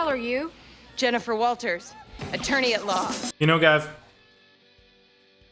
hell are you? Jennifer Walters, attorney at law. You know, guys,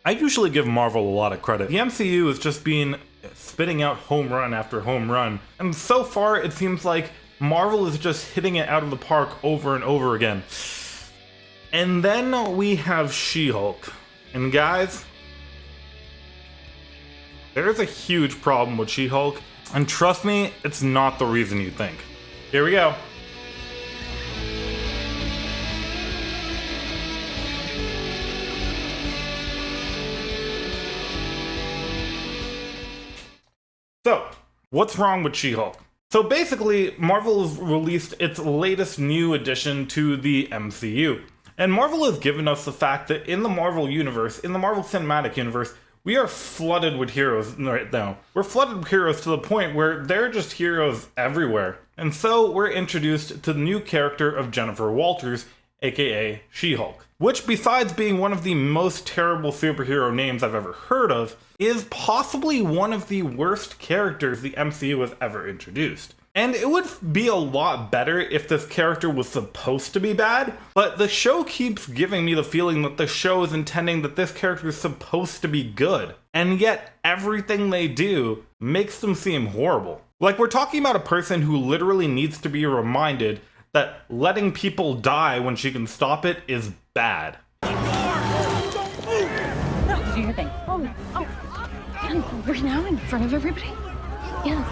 I usually give Marvel a lot of credit. The MCU has just been spitting out home run after home run, and so far it seems like Marvel is just hitting it out of the park over and over again. And then we have She-Hulk. And guys, there's a huge problem with She-Hulk, and trust me, it's not the reason you think. Here we go. So, what's wrong with She-Hulk? So basically, Marvel has released its latest new addition to the MCU. And Marvel has given us the fact that in the Marvel universe, in the Marvel Cinematic Universe, we are flooded with heroes right now. We're flooded with heroes to the point where there are just heroes everywhere. And so we're introduced to the new character of Jennifer Walters, aka She-Hulk, which besides being one of the most terrible superhero names I've ever heard of, is possibly one of the worst characters the MCU has ever introduced. And it would be a lot better if this character was supposed to be bad, but the show keeps giving me the feeling that the show is intending that this character is supposed to be good, and yet everything they do makes them seem horrible. Like, we're talking about a person who literally needs to be reminded that letting people die when she can stop it is bad. Do your thing. Oh, no. Oh. We're now in front of everybody? Yes.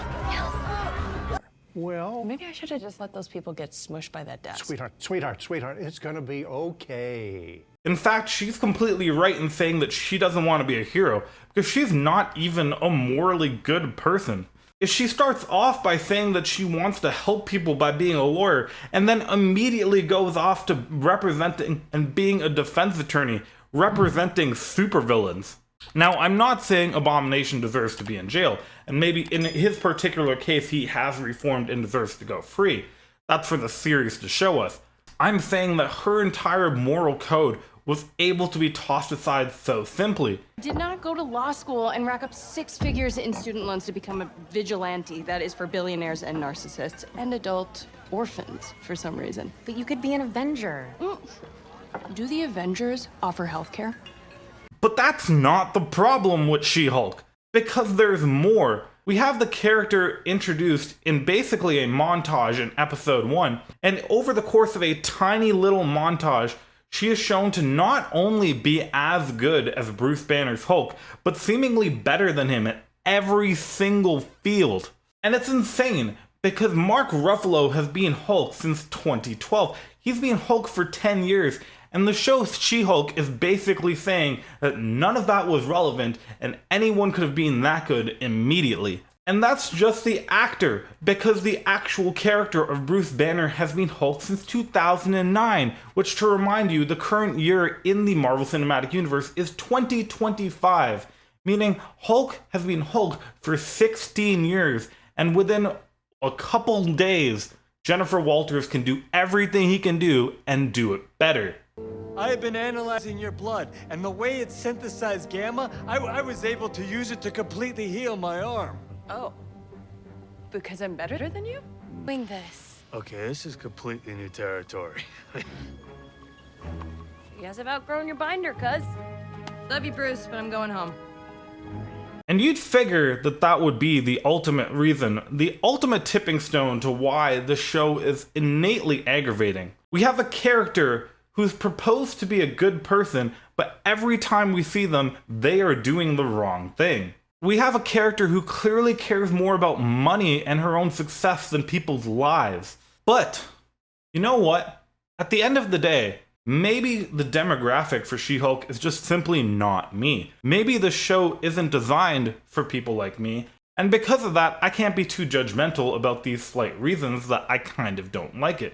Well, Maybe I should have just let those people get smushed by that desk. sweetheart, it's gonna be okay. In fact, she's completely right in saying that she doesn't want to be a hero, because she's not even a morally good person. If she starts off by saying that she wants to help people by being a lawyer, and then immediately goes off to representing and being a defense attorney, representing supervillains. Now, I'm not saying Abomination deserves to be in jail, and maybe in his particular case he has reformed and deserves to go free. That's for the series to show us. I'm saying that her entire moral code was able to be tossed aside so simply. Did not go to law school and rack up 6 figures in student loans to become a vigilante. That is for billionaires and narcissists and adult orphans for some reason. But you could be an Avenger. Do the Avengers offer healthcare? But that's not the problem with She-Hulk, because there's more. We have the character introduced in basically a montage in episode 1, and over the course of a tiny little montage, she is shown to not only be as good as Bruce Banner's Hulk, but seemingly better than him in every single field. And it's insane, because Mark Ruffalo has been Hulk since 2012. He's been Hulk for 10 years, and the show She-Hulk is basically saying that none of that was relevant and anyone could have been that good immediately. And that's just the actor, because the actual character of Bruce Banner has been Hulk since 2009, which, to remind you, the current year in the Marvel Cinematic Universe is 2025, meaning Hulk has been Hulk for 16 years, and within a couple days, Jennifer Walters can do everything he can do and do it better. I have been analyzing your blood, and the way it synthesized gamma, I was able to use it to completely heal my arm. Oh, because I'm better than you? Doing this. Okay, this is completely new territory. You guys have outgrown your binder, cuz. Love you, Bruce, but I'm going home. And you'd figure that that would be the ultimate reason, the ultimate tipping stone to why the show is innately aggravating. We have a character who's proposed to be a good person, but every time we see them, they are doing the wrong thing. We have a character who clearly cares more about money and her own success than people's lives. But, you know what? At the end of the day, maybe the demographic for She-Hulk is just simply not me. Maybe the show isn't designed for people like me, and because of that, I can't be too judgmental about these slight reasons that I kind of don't like it.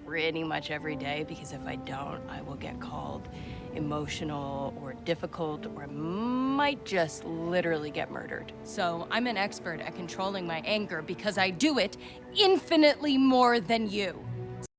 Pretty much every day, because if I don't, I will get called emotional or difficult, or I might just literally get murdered. So I'm an expert at controlling my anger because I do it infinitely more than you.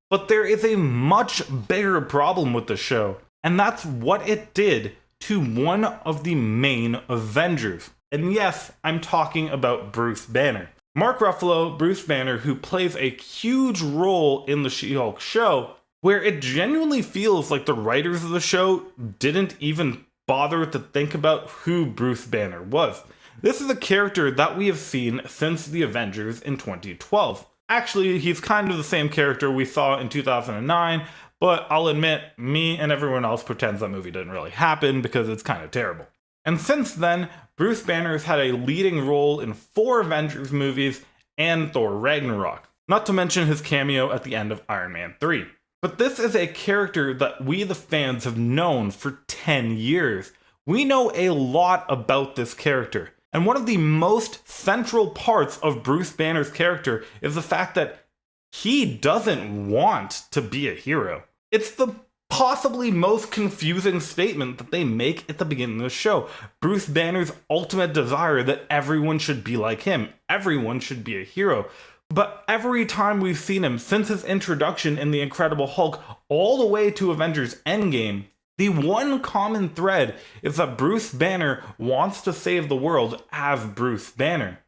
But there is a much bigger problem with the show, and that's what it did to one of the main Avengers. And yes, I'm talking about Bruce Banner. Mark Ruffalo, Bruce Banner, who plays a huge role in the She-Hulk show, where it genuinely feels like the writers of the show didn't even bother to think about who Bruce Banner was. This is a character that we have seen since the Avengers in 2012. Actually, he's kind of the same character we saw in 2009, but I'll admit, me and everyone else pretends that movie didn't really happen because it's kind of terrible. And since then, Bruce Banner has had a leading role in 4 Avengers movies and Thor Ragnarok, not to mention his cameo at the end of Iron Man 3. But this is a character that we the fans have known for 10 years. We know a lot about this character. And one of the most central parts of Bruce Banner's character is the fact that he doesn't want to be a hero. It's the possibly most confusing statement that they make at the beginning of the show. Bruce Banner's ultimate desire that everyone should be like him. Everyone should be a hero. But every time we've seen him since his introduction in The Incredible Hulk all the way to Avengers Endgame, the one common thread is that Bruce Banner wants to save the world as Bruce Banner.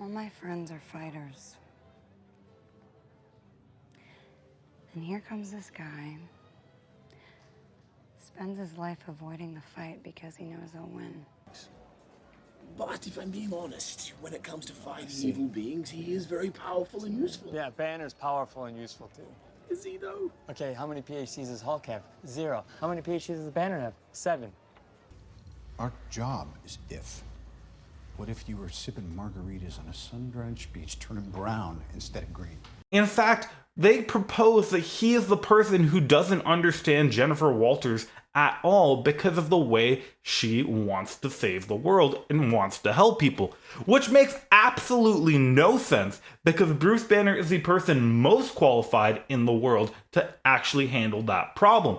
All my friends are fighters. And here comes this guy. Spends his life avoiding the fight because he knows he'll win. But if I'm being honest, when it comes to fighting evil beings, he is very powerful and useful. Yeah, Banner's powerful and useful too. Is he though? Okay, how many PhDs does Hulk have? 0. How many PhDs does Banner have? 7. Our job is if. What if you were sipping margaritas on a sun-drenched beach, turning brown instead of green? In fact, they propose that he is the person who doesn't understand Jennifer Walters at all because of the way she wants to save the world and wants to help people. Which makes absolutely no sense because Bruce Banner is the person most qualified in the world to actually handle that problem.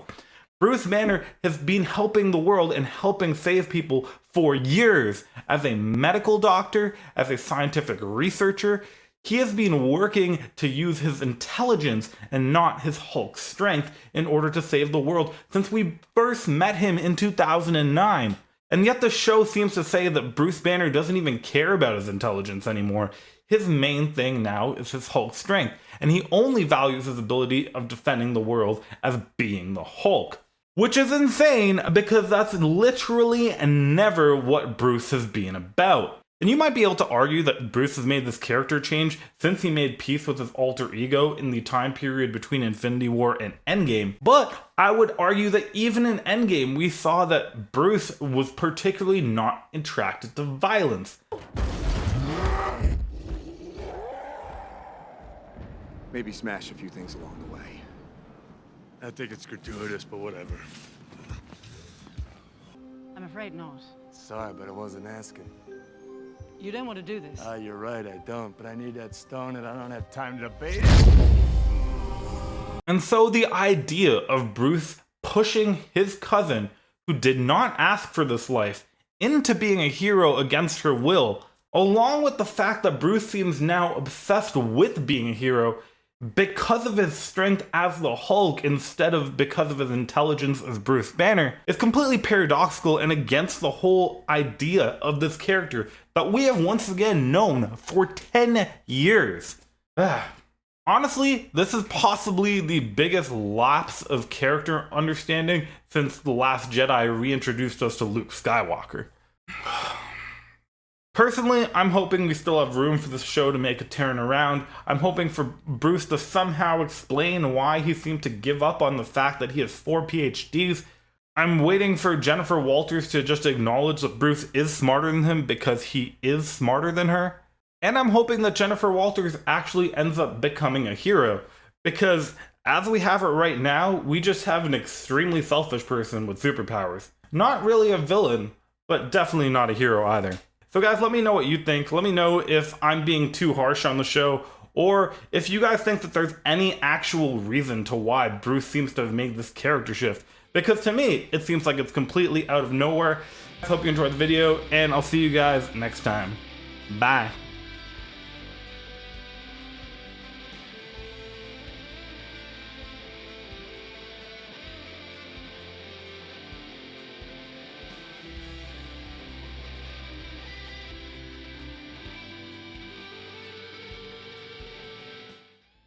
Bruce Banner has been helping the world and helping save people for years as a medical doctor, as a scientific researcher. He has been working to use his intelligence and not his Hulk strength in order to save the world since we first met him in 2009. And yet the show seems to say that Bruce Banner doesn't even care about his intelligence anymore. His main thing now is his Hulk strength, and he only values his ability of defending the world as being the Hulk. Which is insane because that's literally never what Bruce has been about. And you might be able to argue that Bruce has made this character change since he made peace with his alter ego in the time period between Infinity War and Endgame. But I would argue that even in Endgame, we saw that Bruce was particularly not attracted to violence. Maybe smash a few things along the way. I think it's gratuitous, but whatever. I'm afraid not. Sorry, but I wasn't asking. You don't want to do this. You're right, I don't, but I need that stone and I don't have time to debate it. And so the idea of Bruce pushing his cousin, who did not ask for this life, into being a hero against her will, along with the fact that Bruce seems now obsessed with being a hero because of his strength as the Hulk instead of because of his intelligence as Bruce Banner, is completely paradoxical and against the whole idea of this character that we have once again known for 10 years. Honestly, this is possibly the biggest lapse of character understanding since The Last Jedi reintroduced us to Luke Skywalker. Personally, I'm hoping we still have room for this show to make a turn around. I'm hoping for Bruce to somehow explain why he seemed to give up on the fact that he has 4 PhDs. I'm waiting for Jennifer Walters to just acknowledge that Bruce is smarter than him because he is smarter than her. And I'm hoping that Jennifer Walters actually ends up becoming a hero. Because as we have it right now, we just have an extremely selfish person with superpowers. Not really a villain, but definitely not a hero either. So guys, let me know what you think. Let me know if I'm being too harsh on the show, or if you guys think that there's any actual reason to why Bruce seems to have made this character shift. Because to me, it seems like it's completely out of nowhere. I hope you enjoyed the video, and I'll see you guys next time. Bye.